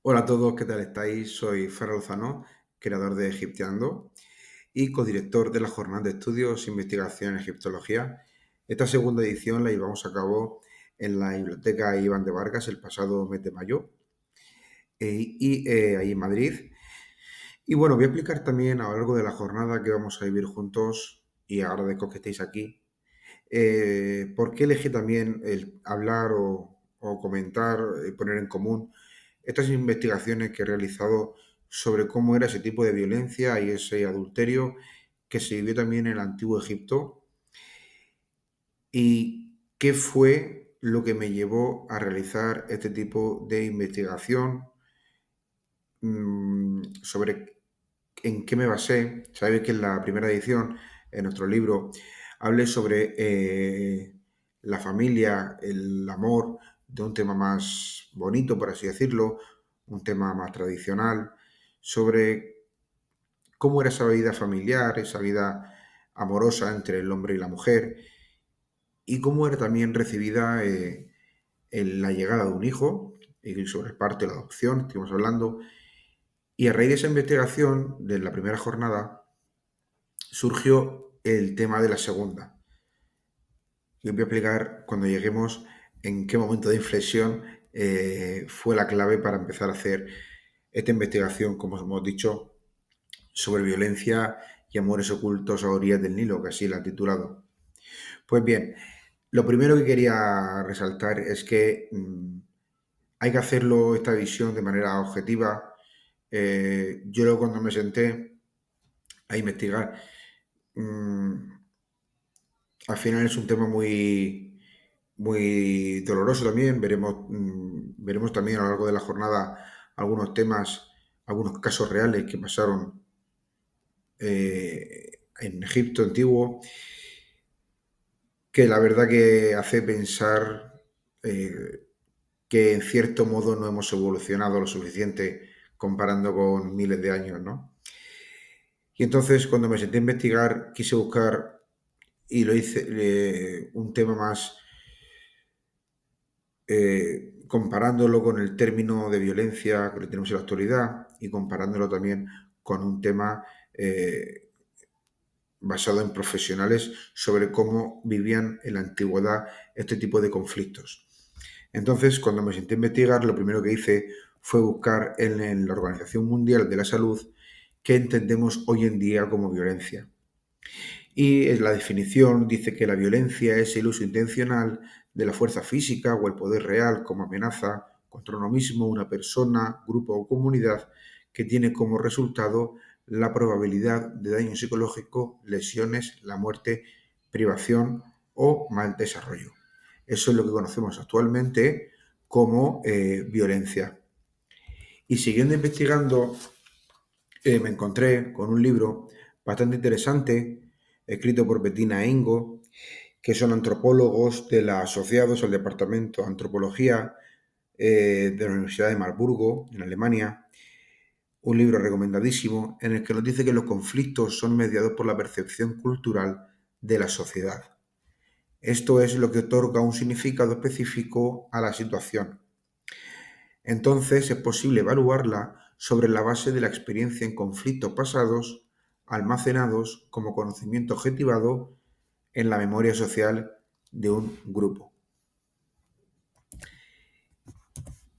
Hola a todos, ¿qué tal estáis? Soy Ferran Lozano, creador de Egipteando y codirector de la Jornada de Estudios e Investigación en Egiptología. Esta segunda edición la llevamos a cabo en la Biblioteca Iván de Vargas el pasado mes de mayo ahí en Madrid. Y bueno, voy a explicar también a lo largo de la jornada que vamos a vivir juntos y agradezco que estéis aquí. ¿Por qué elegí también el hablar o comentar y poner en común estas investigaciones que he realizado sobre cómo era ese tipo de violencia y ese adulterio que se vivió también en el antiguo Egipto y qué fue lo que me llevó a realizar este tipo de investigación sobre en qué me basé? Sabéis que en la primera edición, en nuestro libro, hablé sobre la familia, el amor, de un tema más bonito, por así decirlo, un tema más tradicional, sobre cómo era esa vida familiar, esa vida amorosa entre el hombre y la mujer, y cómo era también recibida en la llegada de un hijo, y sobre el parto y la adopción, estuvimos hablando, y a raíz de esa investigación, de la primera jornada, surgió el tema de la segunda. Yo voy a explicar cuando lleguemos en qué momento de inflexión fue la clave para empezar a hacer esta investigación, como hemos dicho, sobre violencia y amores ocultos a orillas del Nilo, que así la han titulado. Pues bien, lo primero que quería resaltar es que hay que hacerlo esta visión de manera objetiva. Yo cuando me senté a investigar, mmm, al final es un tema muy doloroso también. Veremos también a lo largo de la jornada algunos temas, algunos casos reales que pasaron en Egipto antiguo, que la verdad que hace pensar que en cierto modo no hemos evolucionado lo suficiente comparando con miles de años, ¿no? Y entonces cuando me senté a investigar quise buscar y lo hice un tema más comparándolo con el término de violencia que tenemos en la actualidad y comparándolo también con un tema basado en profesionales sobre cómo vivían en la antigüedad este tipo de conflictos. Entonces, cuando me senté a investigar, lo primero que hice fue buscar en la Organización Mundial de la Salud qué entendemos hoy en día como violencia. Y en la definición dice que la violencia es el uso intencional de la fuerza física o el poder real como amenaza contra uno mismo, una persona, grupo o comunidad que tiene como resultado la probabilidad de daño psicológico, lesiones, la muerte, privación o mal desarrollo. Eso es lo que conocemos actualmente como violencia. Y siguiendo investigando, me encontré con un libro bastante interesante, escrito por Bettina Engo, que son antropólogos asociados al Departamento de Antropología de la Universidad de Marburgo, en Alemania. Un libro recomendadísimo en el que nos dice que los conflictos son mediados por la percepción cultural de la sociedad. Esto es lo que otorga un significado específico a la situación. Entonces es posible evaluarla sobre la base de la experiencia en conflictos pasados, almacenados como conocimiento objetivado en la memoria social de un grupo.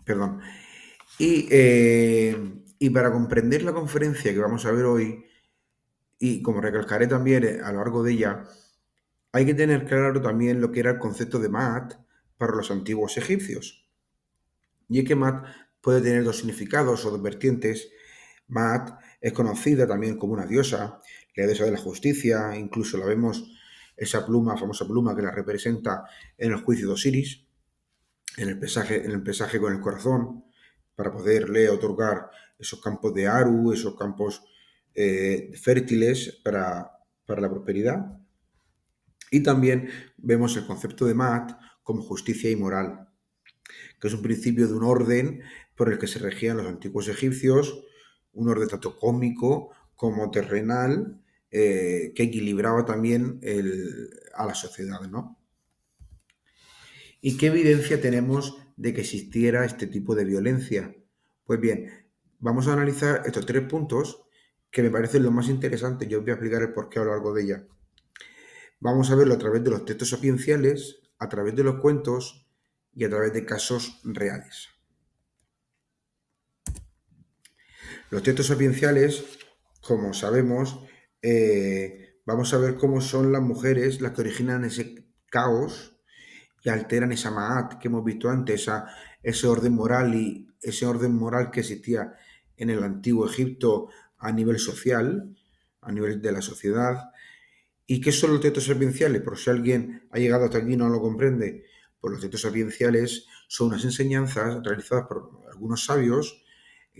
Perdón. Y para comprender la conferencia que vamos a ver hoy, y como recalcaré también a lo largo de ella, hay que tener claro también lo que era el concepto de Maat para los antiguos egipcios. Y es que Maat puede tener dos significados o dos vertientes. Maat es conocida también como una diosa, la diosa de la justicia, incluso la vemos, esa pluma, famosa pluma que la representa en el juicio de Osiris, en el pesaje con el corazón, para poderle otorgar esos campos de Aru, esos campos fértiles para la prosperidad. Y también vemos el concepto de Maat como justicia y moral, que es un principio de un orden por el que se regían los antiguos egipcios, un orden tanto cósmico como terrenal, que equilibraba también a la sociedad, ¿no? ¿Y qué evidencia tenemos de que existiera este tipo de violencia? Pues bien, vamos a analizar estos 3 puntos que me parecen los más interesantes. Yo os voy a explicar el porqué a lo largo de ella. Vamos a verlo a través de los textos sapienciales, a través de los cuentos y a través de casos reales. Los textos sapienciales, como sabemos, vamos a ver cómo son las mujeres las que originan ese caos y alteran esa Ma'at que hemos visto antes, ese orden moral y ese orden moral que existía en el antiguo Egipto a nivel social, a nivel de la sociedad. ¿Y qué son los textos sapienciales? Por si alguien ha llegado hasta aquí y no lo comprende, pues los textos sapienciales son unas enseñanzas realizadas por algunos sabios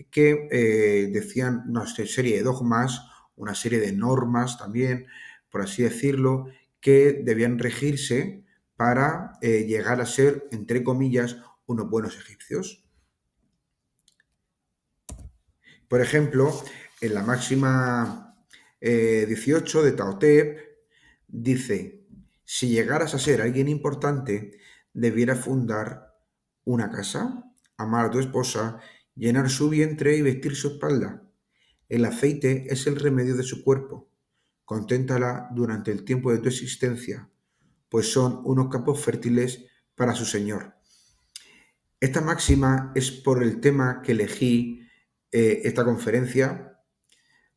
que decían una serie de dogmas, una serie de normas también, por así decirlo, que debían regirse para llegar a ser, entre comillas, unos buenos egipcios. Por ejemplo, en la máxima 18 de Tao Te dice, si llegaras a ser alguien importante, debieras fundar una casa, amar a tu esposa, llenar su vientre y vestir su espalda. El aceite es el remedio de su cuerpo. Conténtala durante el tiempo de tu existencia, pues son unos campos fértiles para su Señor. Esta máxima es por el tema que elegí esta conferencia,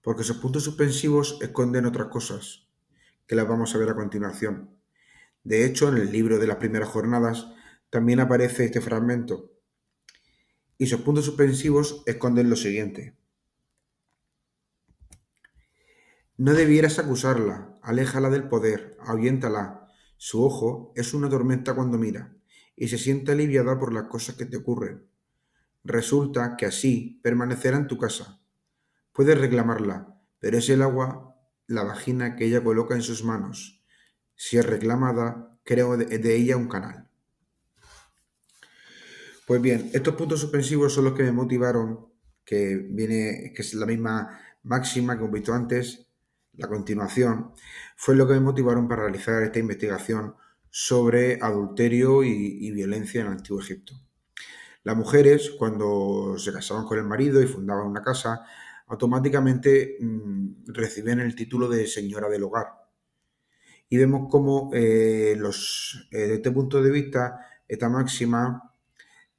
porque sus puntos suspensivos esconden otras cosas, que las vamos a ver a continuación. De hecho, en el libro de las primeras jornadas también aparece este fragmento. Y sus puntos suspensivos esconden lo siguiente. No debieras acusarla, aléjala del poder, ahuyéntala. Su ojo es una tormenta cuando mira, y se siente aliviada por las cosas que te ocurren. Resulta que así permanecerá en tu casa. Puedes reclamarla, pero es el agua, la vagina que ella coloca en sus manos. Si es reclamada, creo de ella un canal. Pues bien, estos puntos suspensivos son los que me motivaron, que es la misma máxima que hemos visto antes, la continuación, fue lo que me motivaron para realizar esta investigación sobre adulterio y violencia en el Antiguo Egipto. Las mujeres, cuando se casaban con el marido y fundaban una casa, automáticamente recibían el título de señora del hogar. Y vemos cómo, desde este punto de vista, esta máxima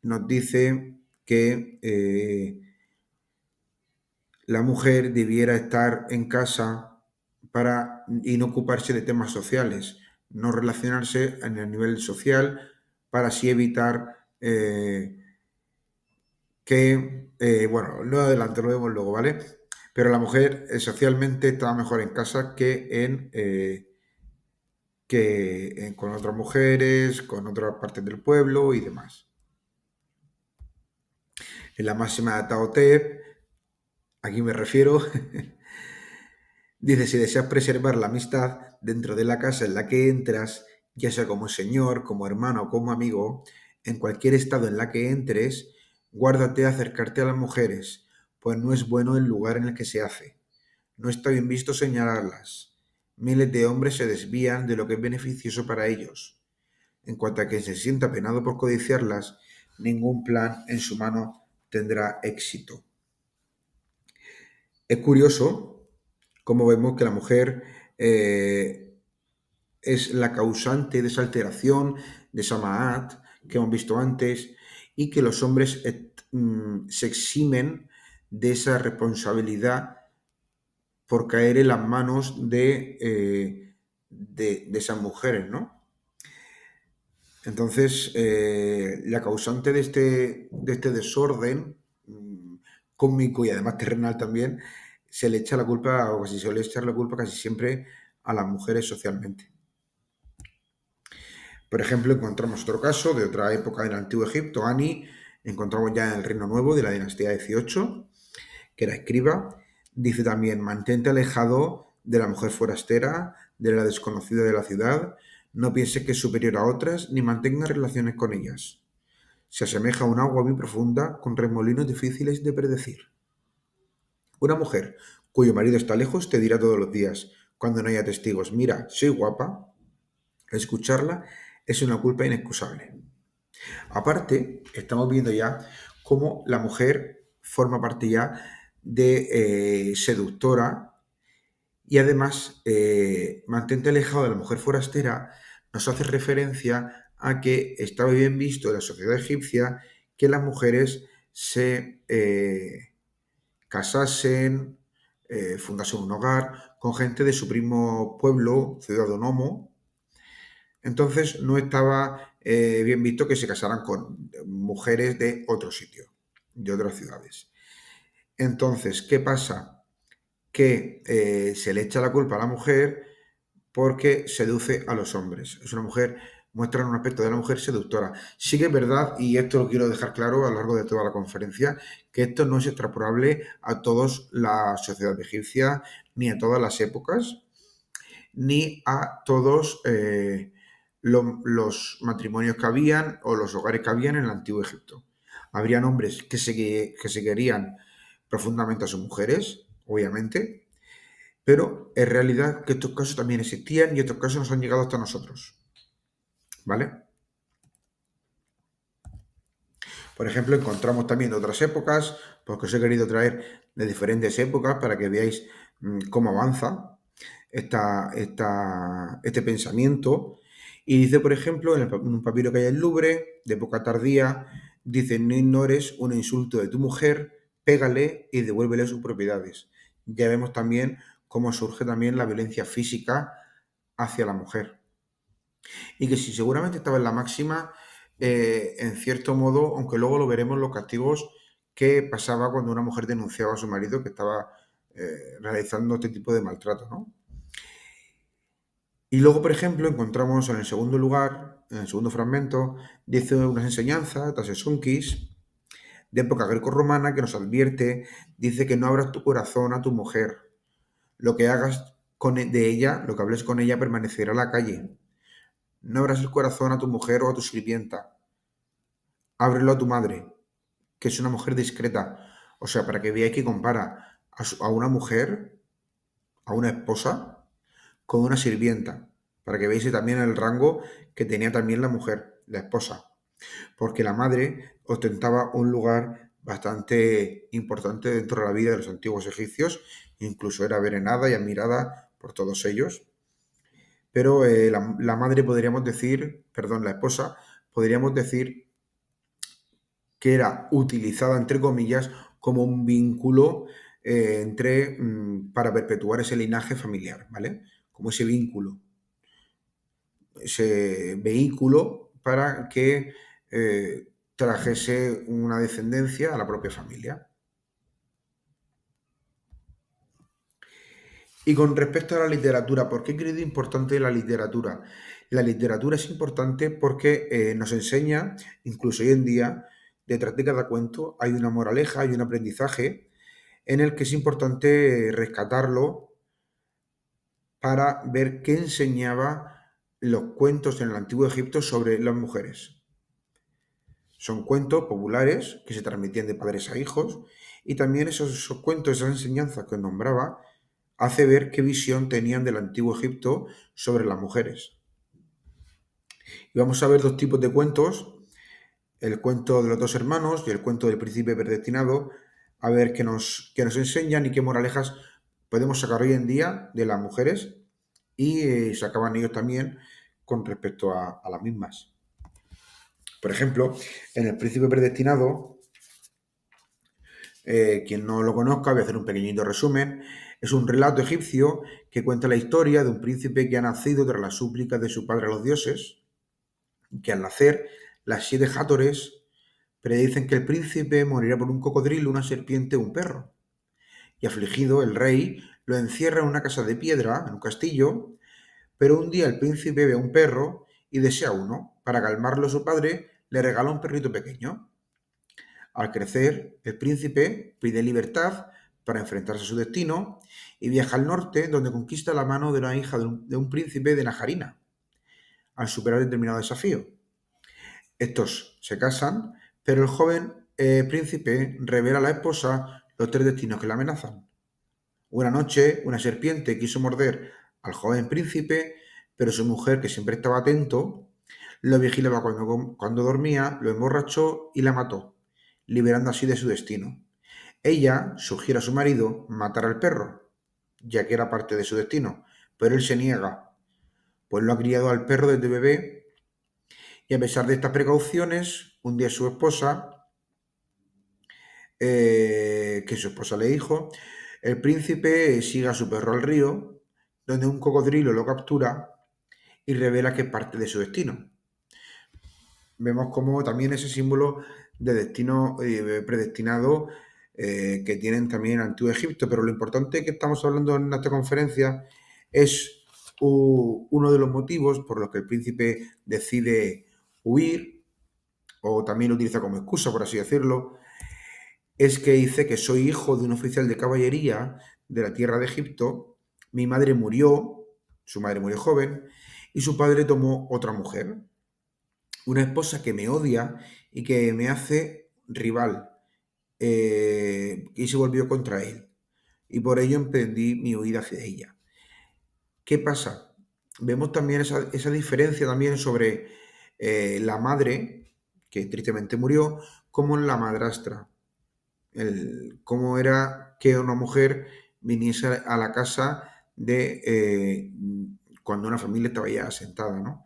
nos dice que la mujer debiera estar en casa y no ocuparse de temas sociales, no relacionarse en el nivel social para así evitar bueno, no adelante, lo vemos luego, ¿vale? Pero la mujer socialmente estaba mejor en casa con otras mujeres, con otras partes del pueblo y demás. En la máxima de Tao Te, aquí me refiero, dice, si deseas preservar la amistad dentro de la casa en la que entras, ya sea como señor, como hermano o como amigo, en cualquier estado en la que entres, guárdate acercarte a las mujeres, pues no es bueno el lugar en el que se hace. No está bien visto señalarlas. Miles de hombres se desvían de lo que es beneficioso para ellos. En cuanto a que se sienta penado por codiciarlas, ningún plan en su mano tendrá éxito. Es curioso cómo vemos que la mujer es la causante de esa alteración, de esa ma'at que hemos visto antes, y que los hombres se eximen de esa responsabilidad por caer en las manos de esas mujeres, ¿no? Entonces, la causante de este desorden cósmico y además terrenal también, se le echa la culpa, o se suele echar la culpa casi siempre a las mujeres socialmente. Por ejemplo, encontramos otro caso de otra época del Antiguo Egipto, Ani, encontramos ya en el Reino Nuevo de la dinastía 18, que era escriba. Dice también, mantente alejado de la mujer forastera, de la desconocida de la ciudad, no pienses que es superior a otras, ni mantenga relaciones con ellas. Se asemeja a un agua muy profunda, con remolinos difíciles de predecir. Una mujer cuyo marido está lejos te dirá todos los días, cuando no haya testigos, mira, soy guapa. Escucharla es una culpa inexcusable. Aparte, estamos viendo ya cómo la mujer forma parte ya de seductora y además mantente alejado de la mujer forastera nos hace referencia a que estaba bien visto en la sociedad egipcia que las mujeres se casasen, fundasen un hogar con gente de su primo pueblo, ciudad de Nomo. Entonces no estaba bien visto que se casaran con mujeres de otro sitio, de otras ciudades. Entonces, ¿qué pasa? Que se le echa la culpa a la mujer porque seduce a los hombres. Es una mujer, muestra un aspecto de la mujer seductora. Sí que es verdad, y esto lo quiero dejar claro a lo largo de toda la conferencia, que esto no es extrapolable a toda la sociedad egipcia, ni a todas las épocas, ni a todos los matrimonios que habían o los hogares que habían en el antiguo Egipto. Habrían hombres que se querían profundamente a sus mujeres, obviamente, pero en realidad que estos casos también existían y estos casos nos han llegado hasta nosotros. ¿Vale? Por ejemplo, encontramos también de otras épocas, porque os he querido traer de diferentes épocas para que veáis cómo avanza este pensamiento. Y dice, por ejemplo, en un papiro que hay en el Louvre, de época tardía, dice, no ignores un insulto de tu mujer, pégale y devuélvele sus propiedades. Ya vemos también cómo surge también la violencia física hacia la mujer. Y que si seguramente estaba en la máxima, en cierto modo, aunque luego lo veremos los castigos que pasaba cuando una mujer denunciaba a su marido que estaba realizando este tipo de maltrato, ¿no? Y luego, por ejemplo, encontramos en el segundo lugar, en el segundo fragmento, dice unas enseñanzas, Tasesunkis, de época greco-romana, que nos advierte, dice que no abras tu corazón a tu mujer. Lo que hagas de ella, lo que hables con ella, permanecerá en la calle. No abras el corazón a tu mujer o a tu sirvienta. Ábrelo a tu madre, que es una mujer discreta. O sea, para que veáis que compara a una mujer, a una esposa, con una sirvienta. Para que veáis también el rango que tenía también la mujer, la esposa. Porque la madre ostentaba un lugar bastante importante dentro de la vida de los antiguos egipcios. Incluso era venerada y admirada por todos ellos. Pero la madre podríamos decir, perdón, la esposa, podríamos decir que era utilizada, entre comillas, como un vínculo para perpetuar ese linaje familiar, ¿vale? Como ese vínculo, ese vehículo para que trajese una descendencia a la propia familia. Y con respecto a la literatura, ¿por qué he creído importante la literatura? La literatura es importante porque nos enseña, incluso hoy en día, detrás de cada cuento hay una moraleja, hay un aprendizaje en el que es importante rescatarlo para ver qué enseñaba los cuentos en el antiguo Egipto sobre las mujeres. Son cuentos populares que se transmitían de padres a hijos y también esos cuentos, esas enseñanzas que os nombraba, hace ver qué visión tenían del antiguo Egipto sobre las mujeres. Y vamos a ver dos tipos de cuentos, el cuento de los dos hermanos y el cuento del príncipe predestinado, a ver qué nos enseñan y qué moralejas podemos sacar hoy en día de las mujeres y sacaban ellos también con respecto a las mismas. Por ejemplo, en el príncipe predestinado, quien no lo conozca, voy a hacer un pequeñito resumen. Es un relato egipcio que cuenta la historia de un príncipe que ha nacido tras las súplicas de su padre a los dioses, que al nacer las 7 játores predicen que el príncipe morirá por un cocodrilo, una serpiente o un perro. Y afligido, el rey lo encierra en una casa de piedra, en un castillo, pero un día el príncipe ve a un perro y desea uno. Para calmarlo su padre le regala un perrito pequeño. Al crecer, el príncipe pide libertad para enfrentarse a su destino y viaja al norte, donde conquista la mano de una hija de un príncipe de Najarina, al superar determinado desafío. Estos se casan, pero el joven príncipe revela a la esposa los 3 destinos que la amenazan. Una noche, una serpiente quiso morder al joven príncipe, pero su mujer, que siempre estaba atento, lo vigilaba cuando dormía, lo emborrachó y la mató, liberando así de su destino. Ella sugiere a su marido matar al perro, ya que era parte de su destino, pero él se niega, pues lo ha criado al perro desde bebé y a pesar de estas precauciones, un día su esposa, que su esposa le dijo, el príncipe sigue a su perro al río, donde un cocodrilo lo captura y revela que es parte de su destino. Vemos como también ese símbolo de destino predestinado que tienen también en Antiguo Egipto, pero lo importante que estamos hablando en esta conferencia es uno de los motivos por los que el príncipe decide huir, o también lo utiliza como excusa, por así decirlo, es que dice que soy hijo de un oficial de caballería de la tierra de Egipto, mi madre murió, su madre murió joven, y su padre tomó otra mujer, una esposa que me odia y que me hace rival, y se volvió contra él. Y por ello emprendí mi huida hacia ella. ¿Qué pasa? Vemos también esa diferencia también sobre la madre, que tristemente murió, como la madrastra. Cómo era que una mujer viniese a la casa de cuando una familia estaba ya asentada, ¿no?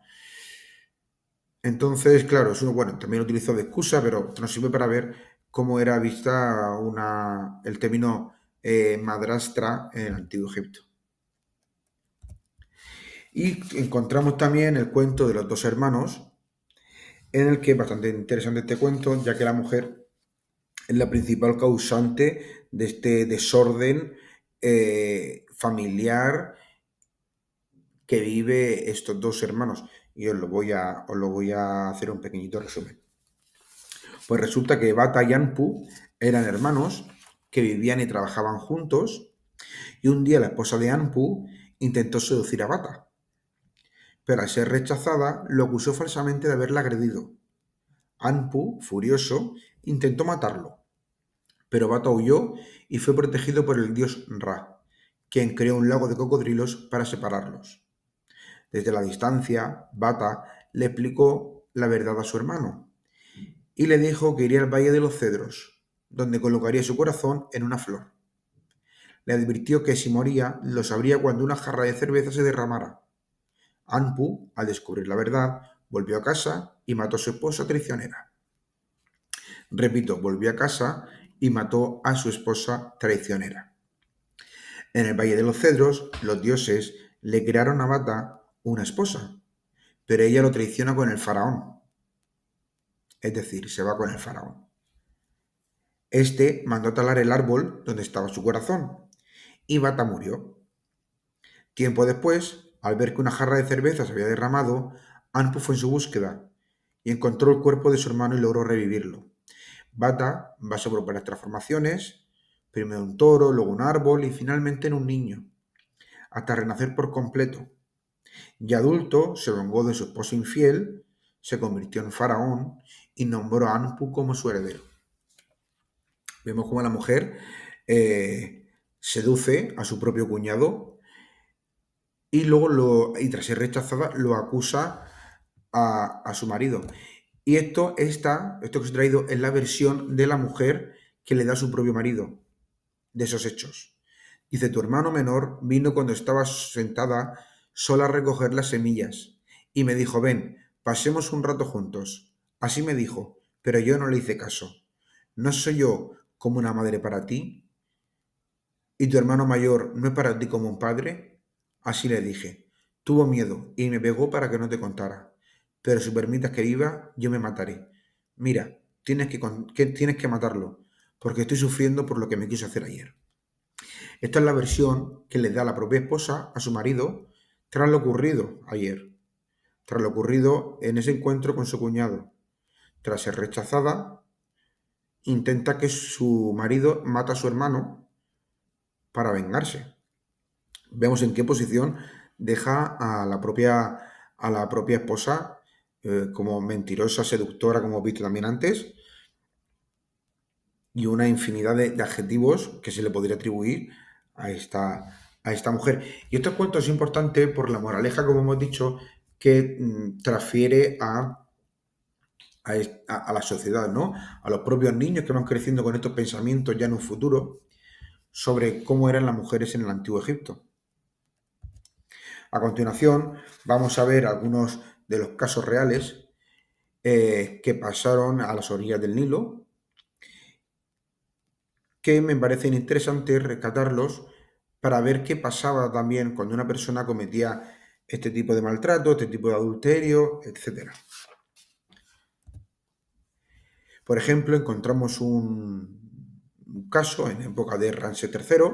Entonces, claro, eso, bueno, también lo utilizo de excusa, pero nos sirve para ver cómo era vista el término madrastra en el Antiguo Egipto. Y encontramos también el cuento de los dos hermanos, en el que es bastante interesante este cuento, ya que la mujer es la principal causante de este desorden familiar que vive estos dos hermanos. Y os lo voy a hacer un pequeñito resumen. Pues resulta que Bata y Anpu eran hermanos que vivían y trabajaban juntos y un día la esposa de Anpu intentó seducir a Bata, pero al ser rechazada lo acusó falsamente de haberla agredido. Anpu, furioso, intentó matarlo, pero Bata huyó y fue protegido por el dios Ra, quien creó un lago de cocodrilos para separarlos. Desde la distancia, Bata le explicó la verdad a su hermano y le dijo que iría al Valle de los Cedros, donde colocaría su corazón en una flor. Le advirtió que si moría, lo sabría cuando una jarra de cerveza se derramara. Anpu, al descubrir la verdad, volvió a casa y mató a su esposa traicionera. Repito, volvió a casa y mató a su esposa traicionera. En el Valle de los Cedros, los dioses le crearon a Bata una esposa, pero ella lo traiciona con el faraón. Es decir, se va con el faraón. Este mandó talar el árbol donde estaba su corazón, y Bata murió. Tiempo después, al ver que una jarra de cerveza se había derramado, Anpu fue en su búsqueda y encontró el cuerpo de su hermano y logró revivirlo. Bata pasó por varias transformaciones, primero un toro, luego un árbol y finalmente en un niño, hasta renacer por completo. Ya adulto, se vengó de su esposo infiel, se convirtió en faraón y nombró a Anpu como su heredero. Vemos cómo la mujer seduce a su propio cuñado y luego, tras ser rechazada, lo acusa a su marido. Y esto que os he traído es la versión de la mujer que le da a su propio marido de esos hechos. Dice, tu hermano menor vino cuando estaba sentada sola a recoger las semillas y me dijo, ven, pasemos un rato juntos. Así me dijo, pero yo no le hice caso. ¿No soy yo como una madre para ti? ¿Y tu hermano mayor no es para ti como un padre? Así le dije. Tuvo miedo y me pegó para que no te contara. Pero si permitas que viva, yo me mataré. Mira, tienes que matarlo, porque estoy sufriendo por lo que me quiso hacer ayer. Esta es la versión que le da la propia esposa a su marido tras lo ocurrido ayer, tras lo ocurrido en ese encuentro con su cuñado. Tras ser rechazada, intenta que su marido mata a su hermano para vengarse. Vemos en qué posición deja a la propia esposa como mentirosa, seductora, como hemos visto también antes, y una infinidad de adjetivos que se le podría atribuir a esta mujer. Y este cuento es importante por la moraleja, como hemos dicho, que transfiere a la sociedad, ¿no? A los propios niños que van creciendo con estos pensamientos ya en un futuro sobre cómo eran las mujeres en el Antiguo Egipto. A continuación, vamos a ver algunos de los casos reales que pasaron a las orillas del Nilo, que me parecen interesantes rescatarlos para ver qué pasaba también cuando una persona cometía este tipo de maltrato, este tipo de adulterio, etc. Por ejemplo, encontramos un caso en época de Ramsés III,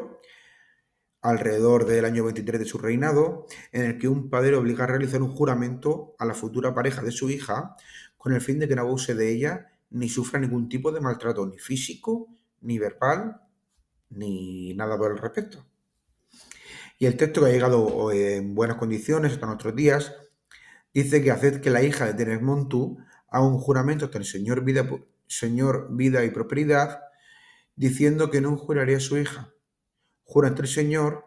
alrededor del año 23 de su reinado, en el que un padre obliga a realizar un juramento a la futura pareja de su hija con el fin de que no abuse de ella ni sufra ningún tipo de maltrato, ni físico, ni verbal, ni nada por el respecto. Y el texto, que ha llegado en buenas condiciones hasta nuestros días, dice que haced que la hija de Tenesmontu haga un juramento ante el Señor vida y prosperidad, diciendo que no juraría a su hija. Jura ante el Señor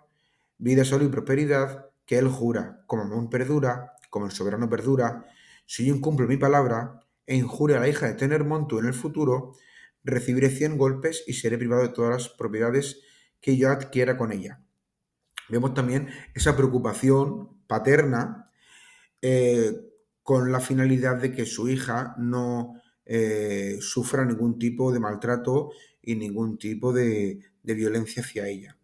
vida, salud y prosperidad, que Él jura, como Amón perdura, como el soberano perdura, si yo incumplo mi palabra e injuria a la hija de Tenermontu en el futuro, recibiré 100 golpes y seré privado de todas las propiedades que yo adquiera con ella. Vemos también esa preocupación paterna con la finalidad de que su hija no sufra ningún tipo de maltrato y ningún tipo de violencia hacia ella.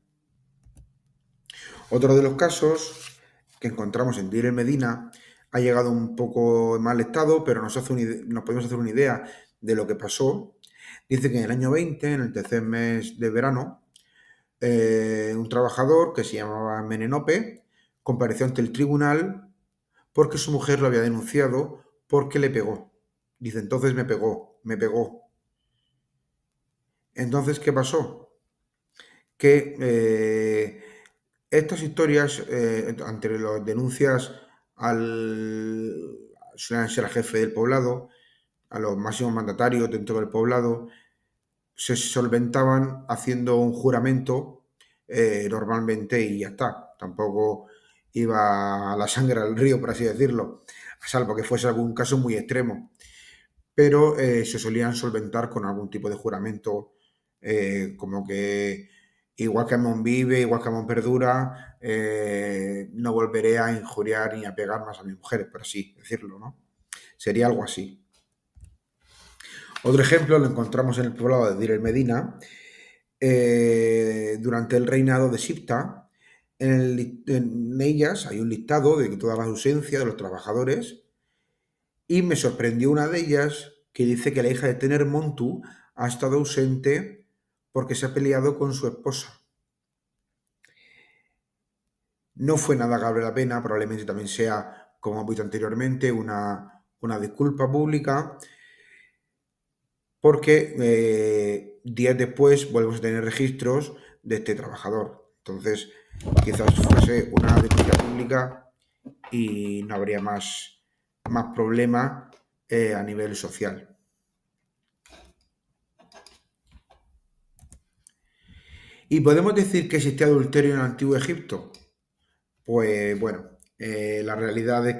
Otro de los casos que encontramos en Dir el Medina ha llegado un poco en mal estado, pero nos podemos hacer una idea de lo que pasó. Dice que en el año 20, en el tercer mes de verano, un trabajador que se llamaba Menenope compareció ante el tribunal porque su mujer lo había denunciado porque le pegó. Dice, entonces me pegó. Entonces, ¿qué pasó? Que estas historias, ante las denuncias suelen ser al jefe del poblado, a los máximos mandatarios dentro del poblado, se solventaban haciendo un juramento normalmente y ya está. Tampoco iba la sangre al río, por así decirlo, salvo que fuese algún caso muy extremo. Pero se solían solventar con algún tipo de juramento, como que igual que Amón vive, igual que Amón perdura, no volveré a injuriar ni a pegar más a mi mujer, por así decirlo, ¿no? Sería algo así. Otro ejemplo lo encontramos en el poblado de Dir el Medina, durante el reinado de Sipta. En ellas hay un listado de todas las ausencias de los trabajadores y me sorprendió una de ellas que dice que la hija de Tenermontu ha estado ausente porque se ha peleado con su esposa. No fue nada grave la pena, probablemente también sea, como hemos visto anteriormente, una disculpa pública, porque días después volvemos a tener registros de este trabajador. Entonces, quizás fuese una disculpa pública y no habría más problema a nivel social. ¿Y podemos decir que existía adulterio en el Antiguo Egipto? Pues bueno, la realidad es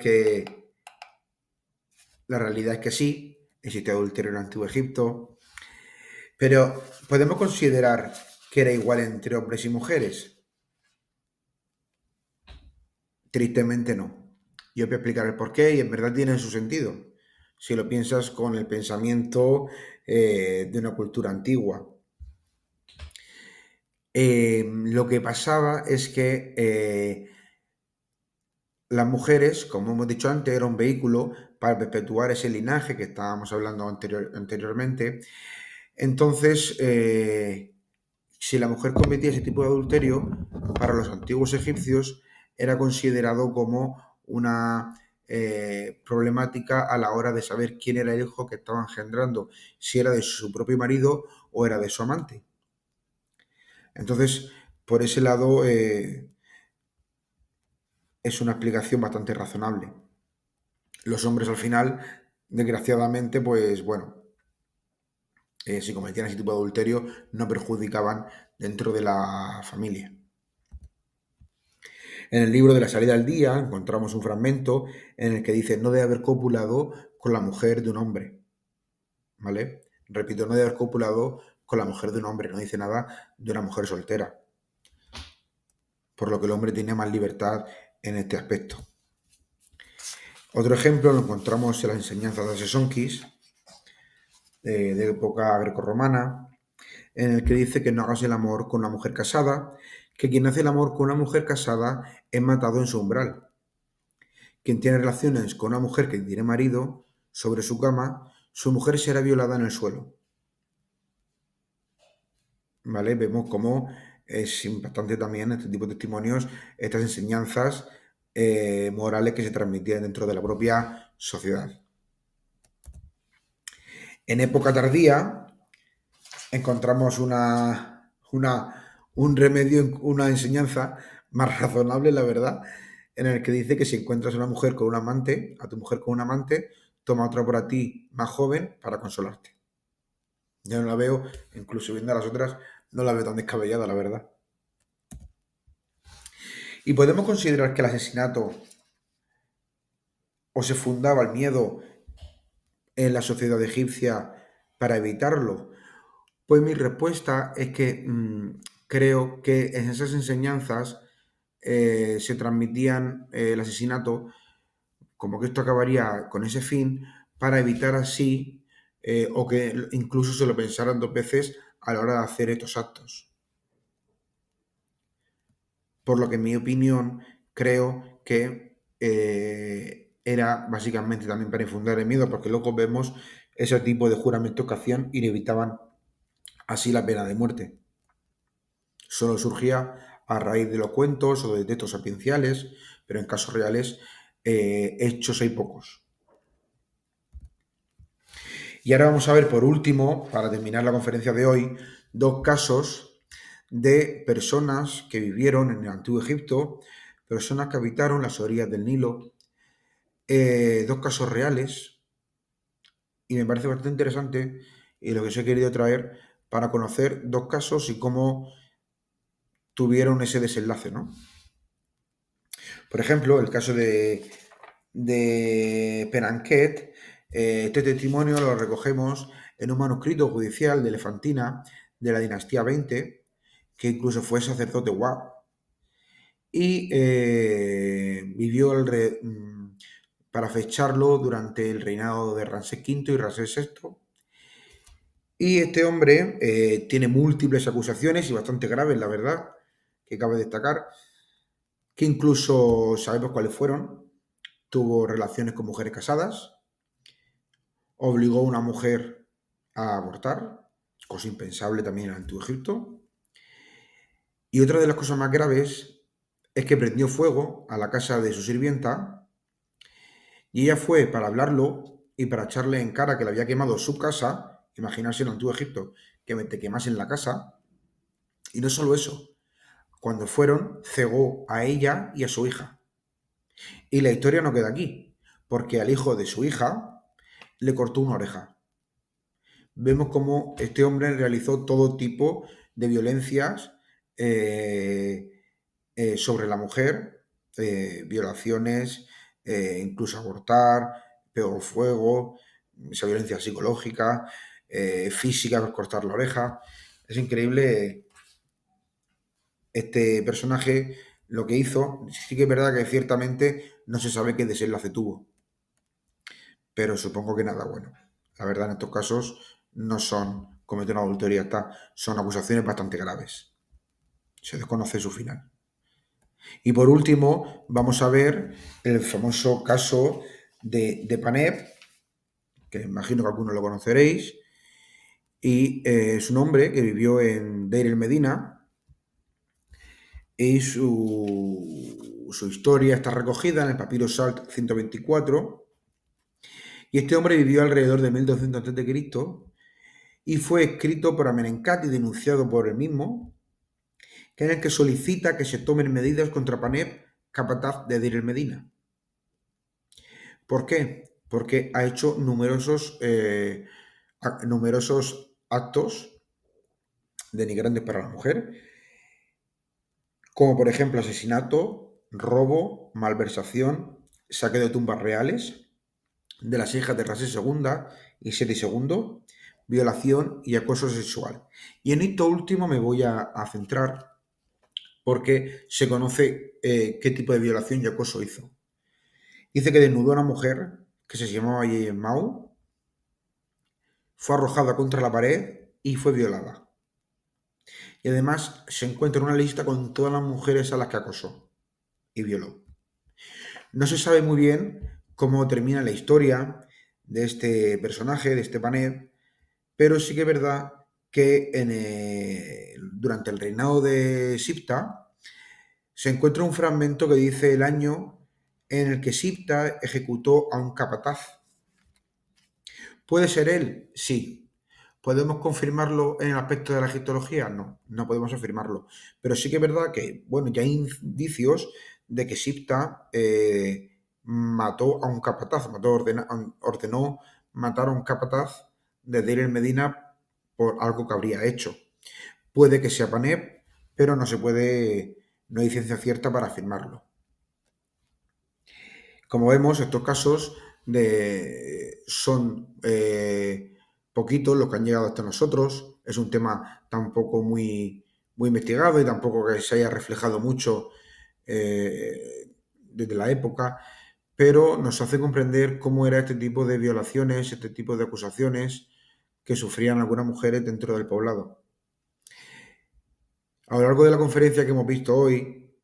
que sí, existe adulterio en el Antiguo Egipto, pero ¿podemos considerar que era igual entre hombres y mujeres? Tristemente no. Yo voy a explicar el porqué y en verdad tiene su sentido, si lo piensas con el pensamiento de una cultura antigua. Lo que pasaba es que las mujeres, como hemos dicho antes, era un vehículo para perpetuar ese linaje que estábamos hablando anteriormente. Entonces, si la mujer cometía ese tipo de adulterio, para los antiguos egipcios era considerado como una problemática a la hora de saber quién era el hijo que estaba engendrando, si era de su propio marido o era de su amante. Entonces, por ese lado, es una explicación bastante razonable. Los hombres al final, desgraciadamente, pues bueno, si cometían ese tipo de adulterio, no perjudicaban dentro de la familia. En el libro de la salida al día encontramos un fragmento en el que dice no debe haber copulado con la mujer de un hombre. ¿vale? Repito, no de haber copulado con la mujer de un hombre, no dice nada de una mujer soltera, por lo que el hombre tiene más libertad en este aspecto. Otro ejemplo lo encontramos en las enseñanzas de Sesonquis, de época grecorromana, en el que dice que no hagas el amor con una mujer casada, que quien hace el amor con una mujer casada es matado en su umbral. Quien tiene relaciones con una mujer que tiene marido sobre su cama, su mujer será violada en el suelo. ¿Vale? Vemos cómo es impactante también este tipo de testimonios, estas enseñanzas morales que se transmitían dentro de la propia sociedad. En época tardía encontramos un remedio, una enseñanza más razonable, la verdad, en el que dice que si encuentras a una mujer con un amante, a tu mujer con un amante, toma otra por ti más joven para consolarte. Yo no la veo, incluso viendo a las otras, no la veo tan descabellada, la verdad. Y podemos considerar que el asesinato o se fundaba el miedo en la sociedad egipcia para evitarlo. Pues mi respuesta es que creo que en esas enseñanzas se transmitían el asesinato como que esto acabaría con ese fin para evitar así o que incluso se lo pensaran dos veces a la hora de hacer estos actos. Por lo que en mi opinión creo que era básicamente también para infundar el miedo, porque luego vemos ese tipo de juramentos que hacían y evitaban así la pena de muerte. Solo surgía a raíz de los cuentos o de textos sapienciales, pero en casos reales hechos hay pocos. Y ahora vamos a ver por último, para terminar la conferencia de hoy, dos casos de personas que vivieron en el Antiguo Egipto, personas que habitaron las orillas del Nilo, dos casos reales, y me parece bastante interesante y lo que os he querido traer para conocer dos casos y cómo tuvieron ese desenlace, ¿no? Por ejemplo, el caso de Penanquet, este testimonio lo recogemos en un manuscrito judicial de Elefantina de la dinastía 20, que incluso fue sacerdote Wa, y vivió para fecharlo durante el reinado de Ramsés V y Ramsés VI. Y este hombre tiene múltiples acusaciones y bastante graves, la verdad, que cabe destacar, que incluso sabemos cuáles fueron. Tuvo relaciones con mujeres casadas, obligó a una mujer a abortar, cosa impensable también en el Antiguo Egipto. Y otra de las cosas más graves es que prendió fuego a la casa de su sirvienta y ella fue para hablarlo y para echarle en cara que le había quemado su casa. Imaginarse en el Antiguo Egipto que te quemasen la casa. Y no solo eso, cuando fueron, cegó a ella y a su hija. Y la historia no queda aquí, porque al hijo de su hija le cortó una oreja. Vemos cómo este hombre realizó todo tipo de violencias sobre la mujer, violaciones, incluso abortar, pegó fuego, esa violencia psicológica, física, cortar la oreja. Es increíble este personaje lo que hizo. Sí que es verdad que ciertamente no se sabe qué desenlace tuvo, pero supongo que nada bueno. La verdad, en estos casos no son cometer una adultería, son acusaciones bastante graves. Se desconoce su final. Y por último, vamos a ver el famoso caso de Paneb, que imagino que algunos lo conoceréis, y es un hombre que vivió en Deir el Medina, y su historia está recogida en el papiro Salt 124, y este hombre vivió alrededor de 1200 a.C. y fue escrito por Amenemcat y denunciado por él mismo, que en el que solicita que se tomen medidas contra Paneb, capataz de Deir el Medina. ¿Por qué? Porque ha hecho numerosos actos denigrantes para la mujer, como por ejemplo asesinato, robo, malversación, saqueo de tumbas reales, de las hijas de Ramsés II y Seti II, violación y acoso sexual. Y en esto último me voy a centrar porque se conoce qué tipo de violación y acoso hizo. Dice que desnudó a una mujer que se llamaba Ye Mau, fue arrojada contra la pared y fue violada. Y además se encuentra en una lista con todas las mujeres a las que acosó y violó. No se sabe muy bien cómo termina la historia de este personaje, de este Panet, pero sí que es verdad que durante el reinado de Sipta se encuentra un fragmento que dice el año en el que Sipta ejecutó a un capataz. ¿Puede ser él? Sí. ¿Podemos confirmarlo en el aspecto de la egiptología? No, no podemos afirmarlo. Pero sí que es verdad que, bueno, ya hay indicios de que Sipta mató a un capataz, ordenó matar a un capataz de Deir el Medina por algo que habría hecho. Puede que sea Paneb, pero no hay ciencia cierta para afirmarlo. Como vemos, estos casos son poquitos los que han llegado hasta nosotros. Es un tema tampoco muy investigado y tampoco que se haya reflejado mucho desde la época, pero nos hace comprender cómo era este tipo de violaciones, este tipo de acusaciones que sufrían algunas mujeres dentro del poblado. A lo largo de la conferencia que hemos visto hoy,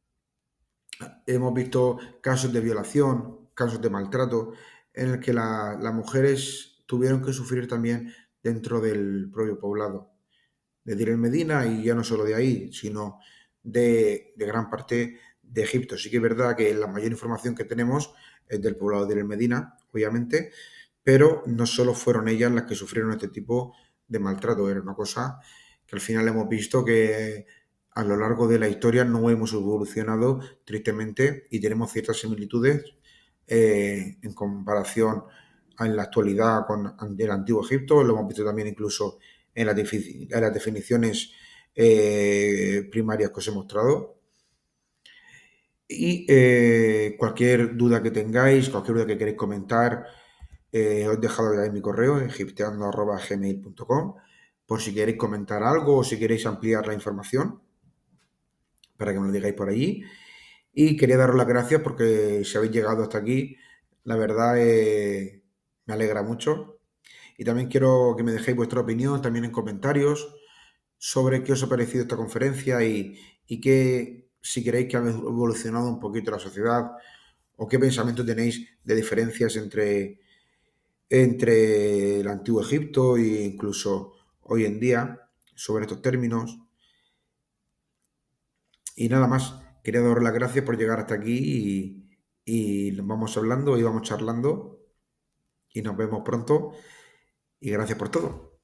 hemos visto casos de violación, casos de maltrato, en el que las mujeres tuvieron que sufrir también dentro del propio poblado de Deir el Medina, y ya no solo de ahí, sino de gran parte de Egipto. Sí que es verdad que la mayor información que tenemos es del poblado de Deir el Medina, obviamente, pero no solo fueron ellas las que sufrieron este tipo de maltrato, era una cosa que al final hemos visto que a lo largo de la historia no hemos evolucionado tristemente y tenemos ciertas similitudes en comparación en la actualidad con el antiguo Egipto. Lo hemos visto también incluso en las definiciones primarias que os he mostrado. Y cualquier duda que tengáis, cualquier duda que queréis comentar, os he dejado ahí mi correo, egipteando@gmail.com, por si queréis comentar algo o si queréis ampliar la información, para que me lo digáis por allí. Y quería daros las gracias porque si habéis llegado hasta aquí, la verdad me alegra mucho. Y también quiero que me dejéis vuestra opinión también en comentarios sobre qué os ha parecido esta conferencia y qué, si queréis que ha evolucionado un poquito la sociedad o qué pensamiento tenéis de diferencias entre el antiguo Egipto e incluso hoy en día sobre estos términos. Y nada más, quería daros las gracias por llegar hasta aquí y nos vamos hablando y vamos charlando y nos vemos pronto y gracias por todo.